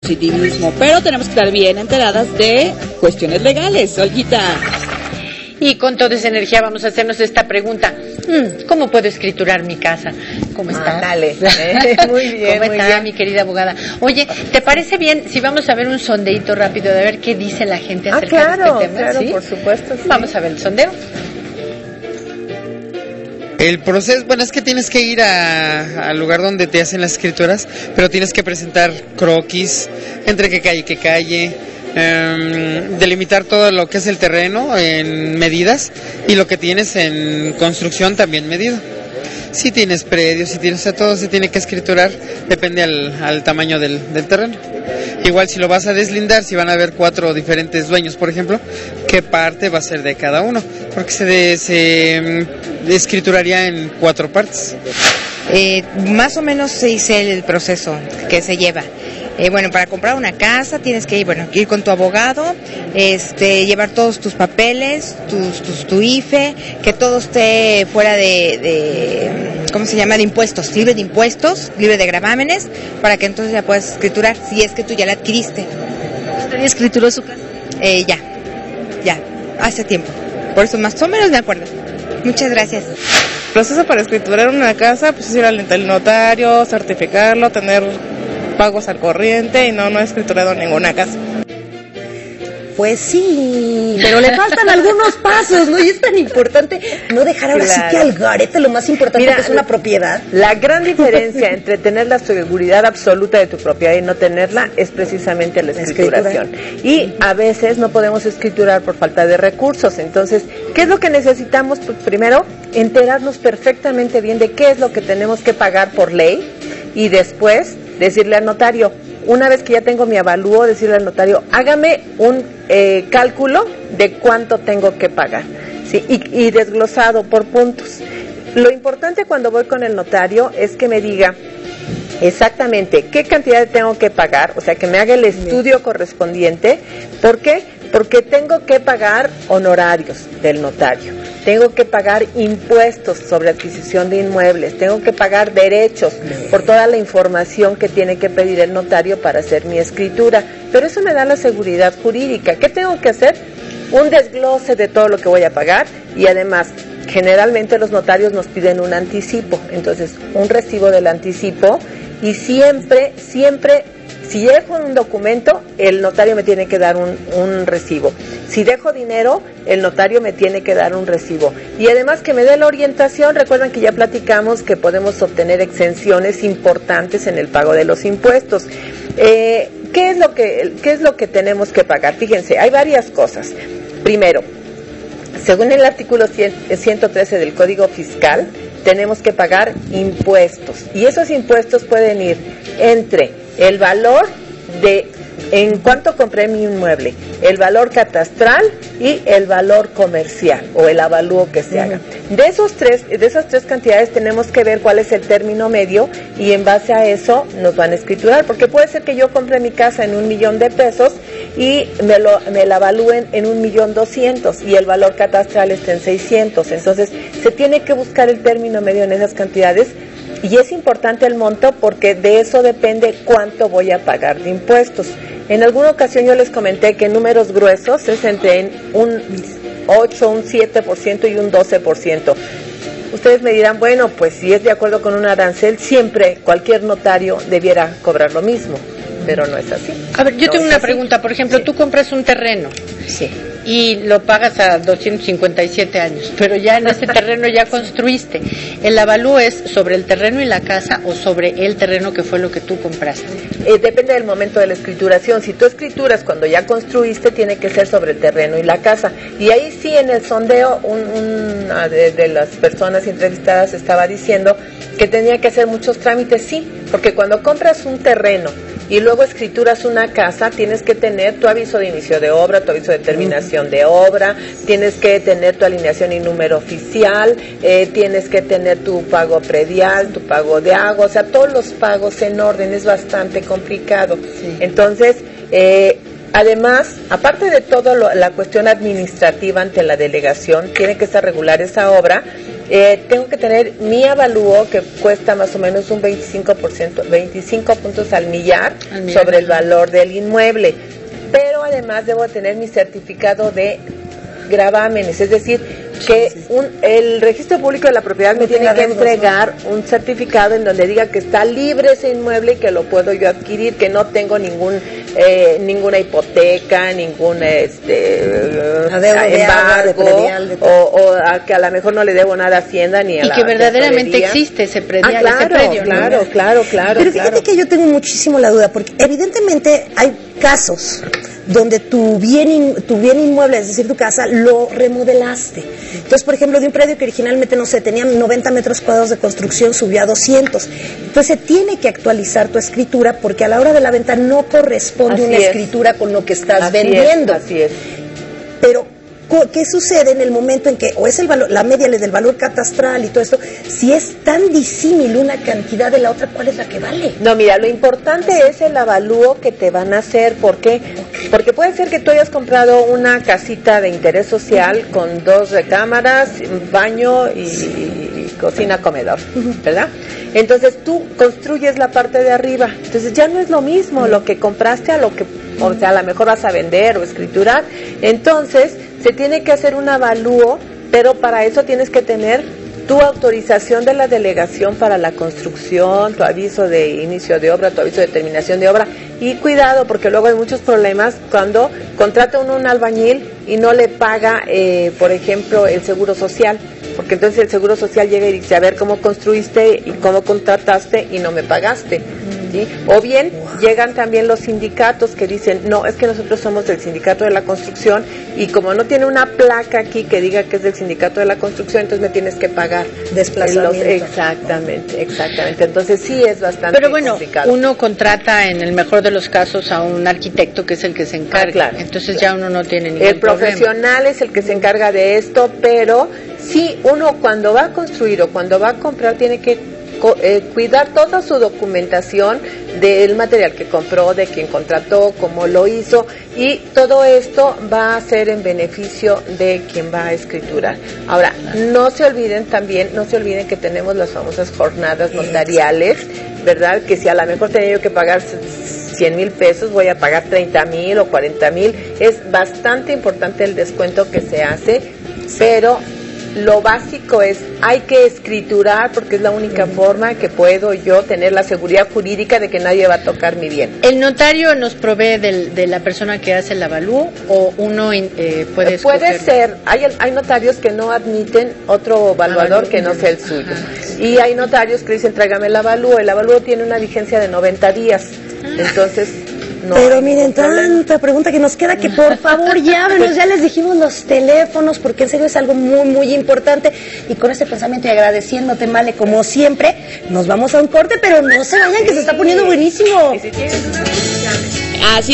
positivismo, pero tenemos que estar bien enteradas de cuestiones legales, Olguita. Y con toda esa energía vamos a hacernos esta pregunta. ¿Cómo puedo escriturar mi casa? ¿Cómo está? Dale. Muy bien, ¿Cómo está, mi querida abogada? Oye, ¿te parece bien si vamos a ver un sondeíto rápido de ver qué dice la gente acerca de este tema? Claro, ¿sí? por supuesto. Sí. Vamos a ver el sondeo. El proceso, bueno, es que tienes que ir al lugar donde te hacen las escrituras, pero tienes que presentar croquis, entre qué calle, delimitar todo lo que es el terreno en medidas y lo que tienes en construcción también medido. Si tienes predios, si tienes, o sea, todo se tiene que escriturar, depende al tamaño del terreno. Igual si lo vas a deslindar, si van a haber 4 diferentes dueños, por ejemplo, ¿qué parte va a ser de cada uno? Porque se escrituraría en 4 partes. Más o menos se dice el proceso que se lleva. Bueno, para comprar una casa tienes que ir con tu abogado, llevar todos tus papeles, tu IFE, que todo esté fuera de ¿cómo se llama? De impuestos, libre de gravámenes, para que entonces ya puedas escriturar, si es que tú ya la adquiriste. ¿Usted ya escrituró su casa? Ya, hace tiempo. Por eso más o menos me acuerdo. Muchas gracias. El proceso para escriturar una casa, pues es ir al notario, certificarlo, tener pagos al corriente y no he escriturado ninguna casa. Pues sí, pero le faltan algunos pasos, ¿no? Y es tan importante no dejar ahora sí que al garete lo más importante, que es una propiedad. La gran diferencia entre tener la seguridad absoluta de tu propiedad y no tenerla es precisamente la escrituración. Y a veces no podemos escriturar por falta de recursos. Entonces, ¿qué es lo que necesitamos? Pues primero, enterarnos perfectamente bien de qué es lo que tenemos que pagar por ley y después decirle al notario, una vez que ya tengo mi avalúo, decirle al notario, hágame un cálculo de cuánto tengo que pagar, ¿sí? Y desglosado por puntos. Lo importante cuando voy con el notario es que me diga exactamente qué cantidad tengo que pagar, o sea, que me haga el estudio correspondiente. ¿Por qué? Porque tengo que pagar honorarios del notario, tengo que pagar impuestos sobre adquisición de inmuebles, tengo que pagar derechos por toda la información que tiene que pedir el notario para hacer mi escritura, pero eso me da la seguridad jurídica. ¿Qué tengo que hacer? Un desglose de todo lo que voy a pagar y además generalmente los notarios nos piden un anticipo, entonces un recibo del anticipo y siempre, si dejo un documento, el notario me tiene que dar un recibo. Si dejo dinero, el notario me tiene que dar un recibo. Y además que me dé la orientación. Recuerdan que ya platicamos que podemos obtener exenciones importantes en el pago de los impuestos. ¿Qué es lo que tenemos que pagar? Fíjense, hay varias cosas. Primero, según el artículo 113 del Código Fiscal, tenemos que pagar impuestos. Y esos impuestos pueden ir entre el valor de en cuánto compré mi inmueble, el valor catastral y el valor comercial o el avalúo que se haga. De esas tres cantidades tenemos que ver cuál es el término medio y en base a eso nos van a escriturar, porque puede ser que yo compre mi casa en $1,000,000 y me la avalúen en $1,200,000 y el valor catastral está en 600. Entonces se tiene que buscar el término medio en esas cantidades. Y es importante el monto porque de eso depende cuánto voy a pagar de impuestos. En alguna ocasión yo les comenté que en números gruesos es entre un 8, un 7% y un 12%. Ustedes me dirán, bueno, pues si es de acuerdo con un arancel, siempre cualquier notario debiera cobrar lo mismo, pero no es así. A ver, yo tengo una pregunta. Por ejemplo, tú compras un terreno. Sí. Y lo pagas a 257 años, pero ya en ese terreno ya construiste. ¿El avalúo es sobre el terreno y la casa o sobre el terreno que fue lo que tú compraste? Depende del momento de la escrituración. Si tú escrituras cuando ya construiste, tiene que ser sobre el terreno y la casa. Y ahí sí, en el sondeo, una de las personas entrevistadas estaba diciendo que tenía que hacer muchos trámites. Sí, porque cuando compras un terreno y luego escrituras una casa, tienes que tener tu aviso de inicio de obra, tu aviso de terminación de obra, tienes que tener tu alineación y número oficial, tienes que tener tu pago predial, tu pago de agua, o sea, todos los pagos en orden. Es bastante complicado. Sí. Entonces, además, aparte de todo la cuestión administrativa ante la delegación, tiene que estar regular esa obra tengo que tener mi avalúo que cuesta más o menos un 25%, 25 puntos al millar sobre el valor del inmueble, pero además debo tener mi certificado de gravámenes, es decir, que el registro público de la propiedad me tiene que entregar un certificado en donde diga que está libre ese inmueble y que lo puedo yo adquirir, que no tengo ninguna hipoteca, ningún embargo, o a que a lo mejor no le debo nada a Hacienda ni a la y que verdaderamente existe ese predial, claro, ese predio, claro. Pero fíjate que yo tengo muchísimo la duda, porque evidentemente hay casos donde tu bien inmueble, es decir, tu casa, lo remodelaste. Entonces, por ejemplo, de un predio que originalmente, no sé, tenía 90 metros cuadrados de construcción, subió a 200. Entonces, se tiene que actualizar tu escritura porque a la hora de la venta no corresponde una escritura con lo que estás vendiendo. Así es. Pero ¿qué sucede en el momento en que, o es el valor, la media del valor catastral y todo esto, si es tan disímil una cantidad de la otra, ¿cuál es la que vale? No, mira, lo importante es el avalúo que te van a hacer. ¿Por qué? Porque puede ser que tú hayas comprado una casita de interés social con 2 recámaras, baño y cocina, comedor, ¿verdad? Entonces tú construyes la parte de arriba. Entonces ya no es lo mismo lo que compraste a lo que, o sea, a lo mejor vas a vender o escriturar. Entonces se tiene que hacer un avalúo, pero para eso tienes que tener tu autorización de la delegación para la construcción, tu aviso de inicio de obra, tu aviso de terminación de obra. Y cuidado, porque luego hay muchos problemas cuando contrata uno un albañil y no le paga, por ejemplo, el seguro social. Porque entonces el seguro social llega y dice, a ver cómo construiste y cómo contrataste y no me pagaste. ¿Sí? O bien llegan también los sindicatos que dicen, no, es que nosotros somos del sindicato de la construcción y como no tiene una placa aquí que diga que es del sindicato de la construcción, entonces me tienes que pagar desplazamiento. Exactamente. Entonces sí es bastante complicado. Uno contrata en el mejor de los casos a un arquitecto que es el que se encarga. Claro, entonces ya uno no tiene ningún problema. El profesional es el que se encarga de esto, pero sí, uno cuando va a construir o cuando va a comprar tiene que cuidar toda su documentación del material que compró, de quien contrató, cómo lo hizo, y todo esto va a ser en beneficio de quien va a escriturar. Ahora, no se olviden que tenemos las famosas jornadas notariales, ¿verdad? Que si a lo mejor tenía yo que pagar 100,000 pesos, voy a pagar 30,000 o 40,000. Es bastante importante el descuento que se hace, pero lo básico es, hay que escriturar porque es la única forma que puedo yo tener la seguridad jurídica de que nadie va a tocar mi bien. ¿El notario nos provee de la persona que hace el avalúo o uno puede escoger? Puede ser, hay notarios que no admiten otro evaluador que no sea el suyo. Y hay notarios que dicen, tráigame el avalúo tiene una vigencia de 90 días, entonces... No, pero miren, tanta pregunta que nos queda que por favor llámenos, ya les dijimos los teléfonos porque en serio es algo muy muy importante y con este pensamiento y agradeciéndote, Male, como siempre, nos vamos a un corte, pero no se vayan que se está poniendo buenísimo. Y si tienes una... Así